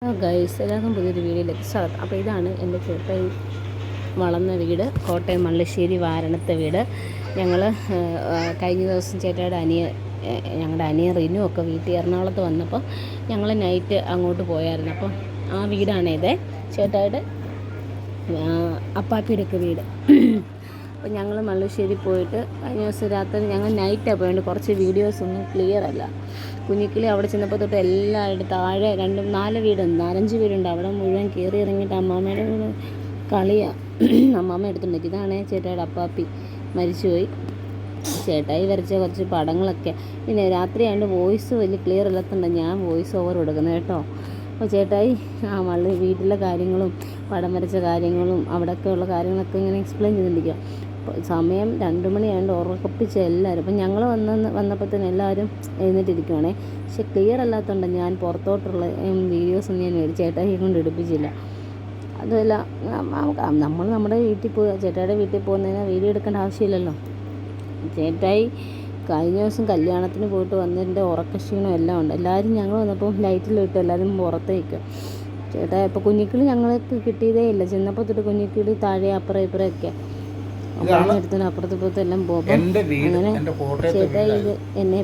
Guys എല്ലാവർക്കും പുതിയൊരു വീഡിയോയിലേക്ക് സ്വാഗതം. അപ്പോൾ ഇതാണ് എൻ്റെ ചേട്ടായി വളർന്ന വീട്, കോട്ടയം മല്ലശ്ശേരി വാരണത്തെ വീട്. ഞങ്ങൾ കഴിഞ്ഞ ദിവസം ചേട്ടായുടെ ഞങ്ങളുടെ അനിയൻ റിനു ഒക്കെ വീട്ടിൽ എറണാകുളത്ത് വന്നപ്പോൾ ഞങ്ങൾ നൈറ്റ് അങ്ങോട്ട് പോയായിരുന്നു. അപ്പം ആ വീടാണേത്, ചേട്ടായുടെ അപ്പാപ്പിയുടെയൊക്കെ വീട്. അപ്പോൾ ഞങ്ങൾ മല്ലശ്ശേരി പോയിട്ട് കഴിഞ്ഞ ദിവസം രാത്രി ഞങ്ങൾ നൈറ്റാണ് പോയത്. കുറച്ച് വീഡിയോസ് ഒന്നും ക്ലിയർ അല്ല. കുഞ്ഞിക്കിളി അവിടെ ചെന്നപ്പോൾ തൊട്ട് എല്ലാവരുടെ താഴെ 4 വീടുണ്ട്, 4-5 വീടുണ്ട്. അവിടെ മുഴുവൻ കയറി ഇറങ്ങിയിട്ട് അമ്മാമ്മയുടെ കളിയാണ്. അമ്മാമ്മ എടുത്തുണ്ടാക്കി. ഇതാണേ ചേട്ടായുടെ അപ്പാപ്പി, മരിച്ചുപോയി. ചേട്ടായി വരച്ച കുറച്ച് പടങ്ങളൊക്കെ. പിന്നെ രാത്രി ആയതുകൊണ്ട് വോയിസ് വലിയ ക്ലിയർ അല്ലാത്തതുകൊണ്ട് ഞാൻ വോയിസ് ഓവർ കൊടുക്കുന്നത് കേട്ടോ. അപ്പോൾ ചേട്ടായി വീട്ടിലെ കാര്യങ്ങളും പടം വരച്ച കാര്യങ്ങളും അവിടെയൊക്കെയുള്ള കാര്യങ്ങളൊക്കെ ഇങ്ങനെ എക്സ്പ്ലെയിൻ ചെയ്തിരിക്കുക. സമയം 2 മണിയായതുകൊണ്ട് ഉറക്കപ്പിച്ച എല്ലാവരും. അപ്പം ഞങ്ങൾ വന്നപ്പോഴത്തേനും എല്ലാവരും എഴുന്നേറ്റിരിക്കുവാണേ. പക്ഷെ ക്ലിയർ അല്ലാത്തതുകൊണ്ട് ഞാൻ പുറത്തോട്ടുള്ള വീഡിയോസൊന്നും ഞാൻ ചേട്ടായി കൊണ്ട് എടുപ്പിച്ചില്ല. അതുമല്ല, നമ്മൾ നമ്മുടെ വീട്ടിൽ ചേട്ടായുടെ വീട്ടിൽ പോകുന്നതിന് വീഡിയോ എടുക്കേണ്ട ആവശ്യമില്ലല്ലോ. ചേട്ടായി കഴിഞ്ഞ ദിവസം കല്യാണത്തിന് പോയിട്ട് വന്നതിൻ്റെ ഉറക്കക്ഷീണം എല്ലാം ഉണ്ട്. എല്ലാവരും ഞങ്ങൾ വന്നപ്പോൾ ലൈറ്റിലിട്ട് എല്ലാവരും പുറത്തേക്ക്. ചേട്ടാ ഇപ്പോൾ കുഞ്ഞിക്കിളി ഞങ്ങൾക്ക് കിട്ടിയതേ ഇല്ല. ചെന്നപ്പോൾ തൊട്ട് കുഞ്ഞിക്കിളി താഴെ അപ്പുറം ഇപ്പുറമൊക്കെ എടുത്തതിന് അപ്പുറത്ത് ഇപ്പുറത്തും എല്ലാം പോകും. അങ്ങനെ ചേട്ടായി ഇത് എന്നെ